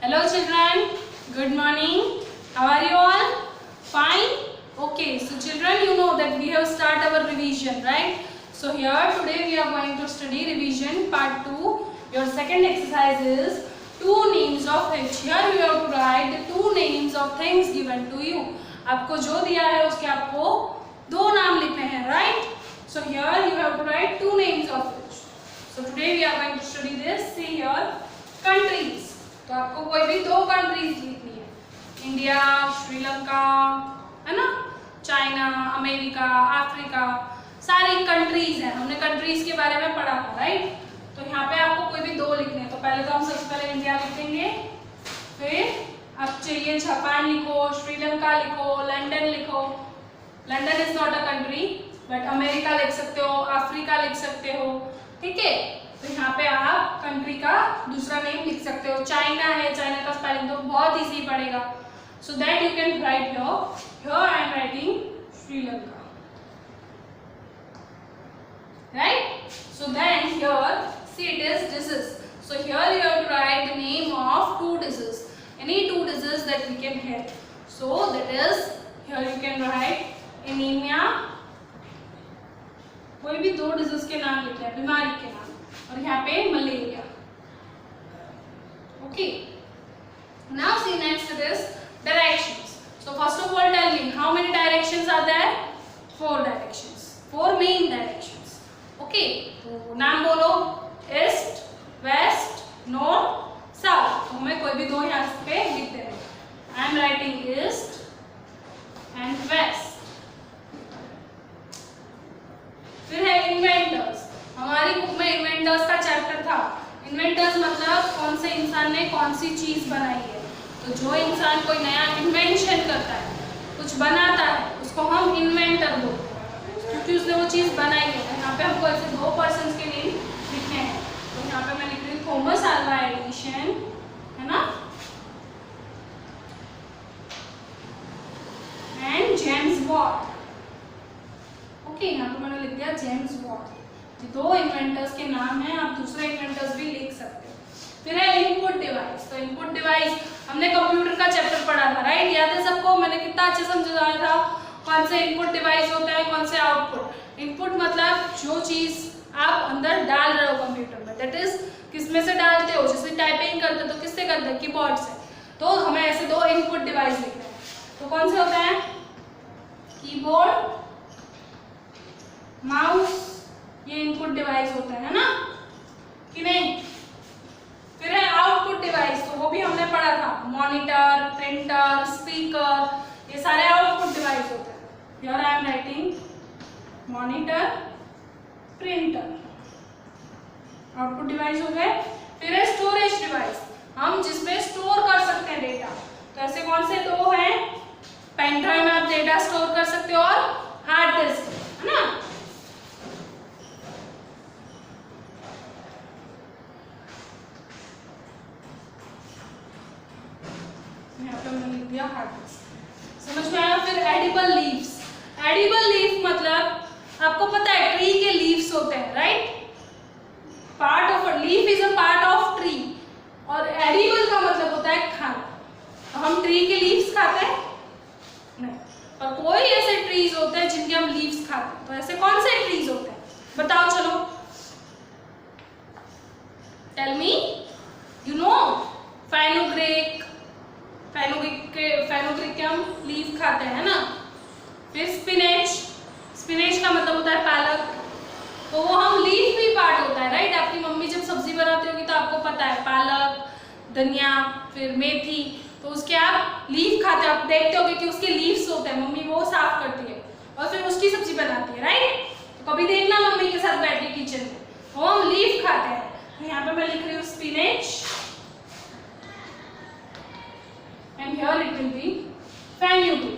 Hello children, good morning. How are you all? Fine? Okay, so children, you know that we have started our revision, right? So here today we are going to study revision part 2. Your second exercise is two names of which. Here you have to write the two names of things given to you. आपको जो दिया है उसके आपको दो नाम लिखने हैं, right? So here you have to write two names of which. So today we are going to study this. See here, countries. तो आपको कोई भी दो कंट्रीज लिखनी है, इंडिया, श्रीलंका, है ना, चाइना, अमेरिका, अफ्रीका, सारी कंट्रीज हैं. हमने कंट्रीज के बारे में पढ़ा था, राइट? तो यहाँ पे आपको कोई भी दो लिखने हैं. तो पहले तो हम सबसे पहले इंडिया लिख देंगे, फिर अब चाहिए जापान लिखो, श्रीलंका लिखो, लंदन लिखो. London is not a country but America लिख सकते हो, अफ्रीका लिख सकते हो, ठीक है? तो यहाँ पे आप कंट्री का दूसरा नेम लिख सकते हो. चाइना है, चाइना का स्पेलिंग तो बहुत इजी पड़ेगा. So that you can write here I am writing Sri Lanka, right? So then here see it is disease. So here you have to write the name of two diseases, any two diseases that we can have. So that is here you can write anemia. कोई भी दो disease के नाम लिखते हैं, बीमारी के नाम, और यहाँ पे malaria. Okay, now see next it is directions. So first of all tell me how many directions are there? 4 directions, 4 main directions. Okay, तो नाम बोलो, ईस्ट, वेस्ट, नॉर्थ, साउथ. तो हमें कोई भी दो यहाँ पे लिख देना है. I am writing east and west. फिर है इन्वेंटर्स. हमारी बुक में इन्वेंटर्स का चैप्टर था. इन्वेंटर्स मतलब कौन से इंसान ने कौन सी चीज बनाई है. तो जो इंसान कोई नया इन्वेंशन करता है, कुछ बनाता है, उसको हम इन्वेंटर बोलते हैं, क्योंकि उसने वो चीज बनाई है. तो यहाँ पे हमको ऐसे दो पर्सन के नेम लिखने हैं. तो यहाँ पे मैं लिख रही हूँ थॉमस अल्वा एडिसन, है ना, एंड जेम्स वॉट. ओके, यहाँ पे मैंने लिख दिया जेम्स वॉट. दो इन्वेंटर्स के नाम हैं, आप दूसरे इन्वेंटर्स भी लिख सकते हो. फिर है इनपुट डिवाइस. तो इनपुट डिवाइस हमने कंप्यूटर का चैप्टर पढ़ा था, राइट? याद है सबको? मैंने कितना अच्छे समझाया था कौन से इनपुट डिवाइस होते हैं, कौन से आउटपुट. इनपुट मतलब जो चीज आप अंदर डाल रहे हो कंप्यूटर में, दैट इज किस में से डालते हो. जैसे टाइपिंग करते हो तो किससे करते हैं? कीबोर्ड से. तो हमें ऐसे दो इनपुट डिवाइस लिखना है. तो कौन से होते हैं? कीबोर्ड, माउस, ये इनपुट डिवाइस होता है ना, कि नहीं? फिर है आउटपुट डिवाइस. तो वो भी हमने पढ़ा था, मॉनिटर, प्रिंटर, स्पीकर, ये सारे आउटपुट डिवाइस होते हैं. Here I am writing monitor, printer, output device हो गए. फिर है स्टोरेज डिवाइस, हम जिसमें स्टोर कर सकते हैं डेटा. तो ऐसे कौन से दो हैं? पेन ड्राइव में आप डेटा स्टोर कर सकते हो और हार्ड डिस्क, है ना. समझ में आया? फिर एडिबल लीव्स. एडिबल लीफ मतलब आपको पता है ट्री के लीव्स होते हैं, right? Part of leaf is a part of tree. और एडिबल का मतलब होता है खाना. तो हम ट्री के लीव्स खाते हैं? नहीं. और कोई ऐसे ट्रीज होते हैं जिनके हम लीव्स खाते हैं. तो ऐसे कौन से ट्रीज होते हैं बताओ, चलो tell me. You know fenugreek. Fenugreek के हम लीफ खाते हैं ना. फिर स्पिनेच. स्पिनेच का मतलब होता है पालक. तो वो हम लीफ भी पार्ट होता है, राइट? आपकी मम्मी जब सब्जी बनाती होगी तो आपको पता है पालक, धनिया, फिर मेथी, तो उसके आप लीफ खाते हो. आप देखते होगे कि उसके लीव्स होते हैं, मम्मी वो साफ करती है और फिर उसकी सब्जी बनाती है, राइट? तो कभी देखना मम्मी के साथ बैठ के किचन में, वो हम लीफ खाते हैं. यहाँ पे मैं लिख रही हूँ spinach. And here it will be fenugreek.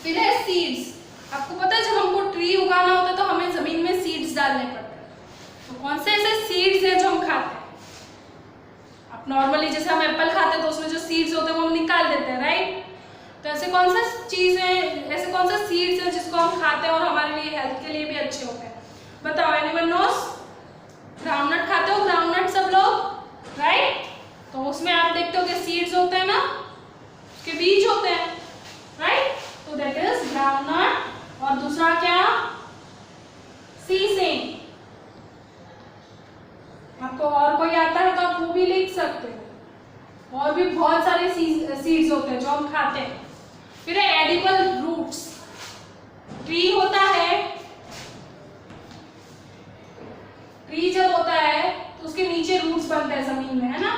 फिर है सीड्स. आपको पता है जब हमको ट्री उगाना होता है तो हमें जमीन में सीड्स डालने पड़ते हैं. तो कौन से ऐसे सीड्स हैं जो हम खाते हैं? आप नॉर्मली जैसे हम एप्पल खाते हैं तो उसमें जो सीड्स होते हैं वो हम निकाल देते हैं, राइट? तो ऐसे कौन सा चीज है, ऐसे कौन सा सीड्स है जिसको हम खाते हैं और हमारे लिए हेल्थ के लिए भी अच्छे होते हैं? बताओ, एनीवन नोस? ग्राउंडनट आपको और कोई आता है तो आप वो भी लिख सकते हो। और भी बहुत सारे सीड्स होते हैं जो हम खाते हैं। फिर है एडिबल रूट्स। ट्री होता है, ट्री जब होता है तो उसके नीचे रूट्स बनते हैं जमीन में, है ना,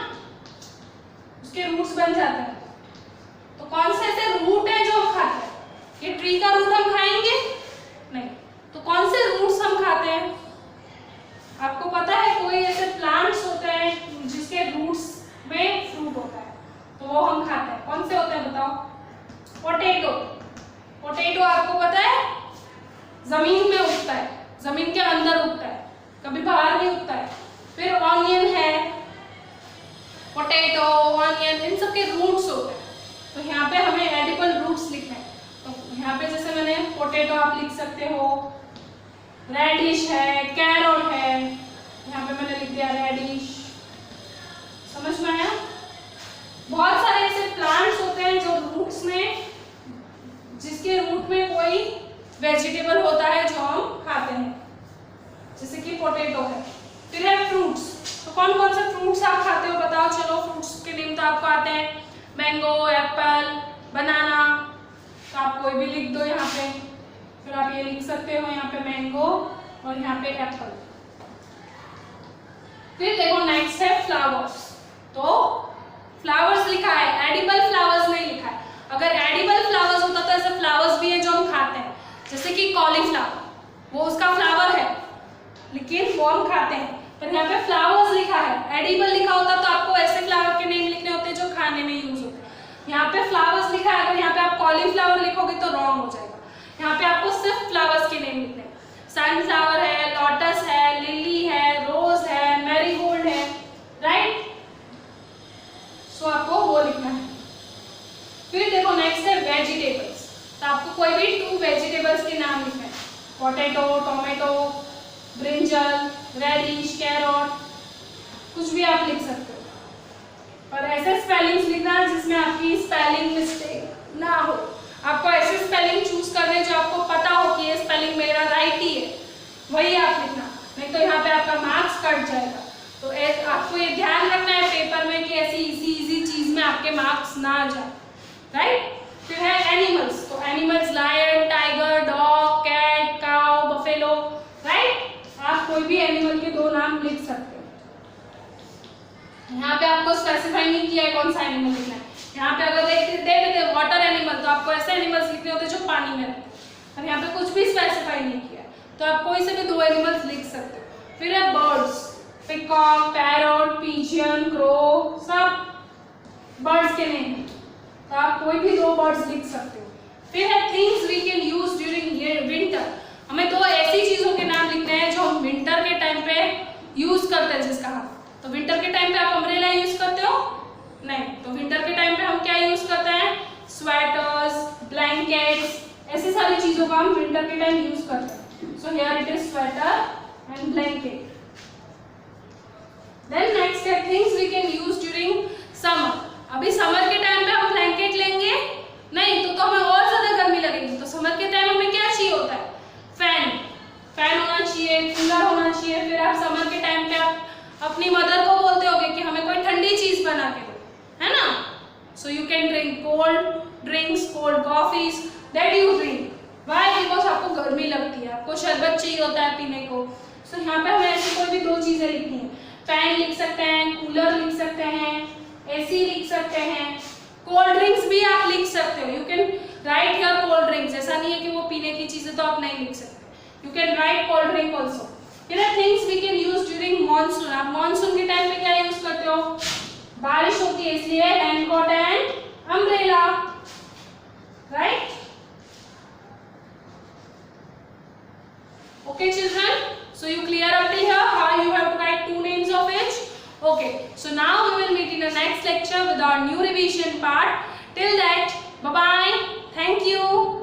उसके रूट्स बन जाते हैं। तो कौन से ऐसे रूट है जो हम खाते हैं? ये ट्री का रूट हम खाएंगे नहीं, तो कौन से रूट्स हम खाते हैं? आपको पता है कोई ऐसे प्लांट्स होते हैं जिसके रूट्स में फ्रूट होता है, तो वो हम खाते हैं। कौन से होते हैं बताओ? पोटैटो। पोटैटो आपको पता है जमीन में उगता है, जमीन के अंदर उगता है, कभी बाहर नहीं उगता है। फिर ऑनियन है, पोटैटो, ऑनियन, इन सब के रूट्स होते हैं। तो यहाँ पे हमें एडिबल रूट्स लिखना है। तो यहाँ पे जैसे मैंने पोटैटो आप लिख सकते हो, रेडिश है, कैरोट है, यहाँ पे मैंने लिख दिया रेडिश। समझ में आया? बहुत सारे ऐसे प्लांट्स होते हैं जो रूट्स में, जिसके रूट में कोई वेजिटेबल होता है जो हम खाते हैं, जैसे कि पोटैटो है। फिर है फ्रूट्स। तो कौन कौन से फ्रूट्स आप खाते हो बताओ? चलो फ्रूट्स के नेम तो आपको आते हैं, मैंगो, एप्पल, बनाना। तो आप कोई भी लिख दो यहाँ पे। फिर आप ये लिख सकते हो यहाँ पे मैंगो और यहाँ पे एप्पल। फिर देखो नेक्स्ट है फ्लावर्स। तो फ्लावर्स लिखा है, एडिबल फ्लावर्स नहीं लिखा है। अगर एडिबल फ्लावर्स होता तो ऐसे फ्लावर्स भी है जो हम खाते हैं, जैसे कि कॉलीफ्लावर, वो उसका फ्लावर है लेकिन वो हम खाते हैं। पर यहाँ पे फ्लावर्स लिखा है, एडिबल लिखा होता तो आपको ऐसे फ्लावर के नेम लिखने होते जो खाने में यूज होते हैं। यहाँ पे फ्लावर्स लिखा है, अगर यहाँ पे आप कॉलीफ्लावर लिखोगे तो रॉन्ग हो जाएगा। यहाँ पे आपको सिर्फ फ्लावर्स के नेम लिखने हैं। सनफ्लावर है, लोटस है, लिली है, रोज है, मैरीगोल्ड है, राइट। सो आपको वो लिखना है। फिर देखो नेक्स्ट है वेजिटेबल्स। तो आपको कोई भी 2 वेजिटेबल्स के नाम लिखना है, potato, tomato, brinjal, radish, carrot, कुछ भी आप लिख सकते हो। और ऐसे स्पेलिंग्स लिखना जिसमें आपकी स्पेलिंग मिस्टेक ना हो। आपको ऐसे स्पेलिंग चूज करने जो आपको पता हो कि ये स्पेलिंग मेरा राइट ही है, वही आप लिखना, नहीं तो यहाँ पे आपका मार्क्स कट जाएगा। तो आपको ये ध्यान रखना है पेपर में कि ऐसी इजी चीज में आपके मार्क्स ना आ जाए, राइट। फिर है एनिमल्स। तो animals lion, tiger, dog, cat, cow, buffalo, right. आप कोई भी एनिमल के 2 नाम लिख सकते हो। यहाँ पे आपको स्पेसिफाई नहीं किया है कौन सा एनिमल लिखना है। यहाँ पे अगर दे देते वाटर एनिमल तो आपको ऐसे एनिमल्स लिखने होते जो पानी में रहते हैं। अब यहाँ पे कुछ भी स्पेसिफाई नहीं किया, तो आप कोई से भी 2 एनिमल्स लिख सकते हो। फिर है birds, peacock, parrot, pigeon, crow, सब बर्ड्स के नेम, तो आप कोई भी 2 बर्ड्स लिख सकते हो। फिर है things we can use during winter. हमें 2 ऐसी चीजों के नाम लिखने हैं जो हम विंटर के टाइम पे यूज करते हैं, जिसका हम, तो विंटर के टाइम पे आप अम्ब्रेला यूज करते हो? नहीं। तो विंटर के टाइम पे हम क्या यूज करते हैं? स्वेटर्स, ब्लैंकेट्स, ऐसी सारी चीजों का हम विंटर के टाइम यूज करते हैं। So here it is sweater and blanket. Then next है things we can use during summer. अभी समर के टाइम पे हम ब्लैंकेट लेंगे नहीं, तो हमें और ज्यादा गर्मी लगेगी। तो समर के टाइम हमें क्या चाहिए होता है? फैन होना चाहिए, कूलर होना चाहिए। फिर आप समर के टाइम पे आप अपनी मदर को बोलते होगे कि हमें कोई ठंडी चीज बना के दो, है ना। So you can drink cold drinks, cold coffees that you drink. Why? Because आपको गर्मी लगती है, आपको शरबत चाहिए होता है पीने को। सो यहाँ पे हमें ऐसी कोई भी 2 चीजें लिखनी है। फैन लिख सकते हैं, कूलर लिख सकते हैं, एसी लिख सकते हैं, कोल्ड ड्रिंक्स भी आप लिख सकते हो। You can write here cold drinks. ऐसा नहीं है कि वो पीने की चीजें तो आप नहीं लिख सकते, you can write cold drink also. फिर things we can use during monsoon. आप मॉनसून के टाइम पे क्या यूज करते हो? बारिश होती है इसलिए raincoat and umbrella, right. Okay children, so you clear up till here how you have to write 2 names of each? Okay, so now we will meet in the next lecture with our new revision part. Till that, bye bye, thank you.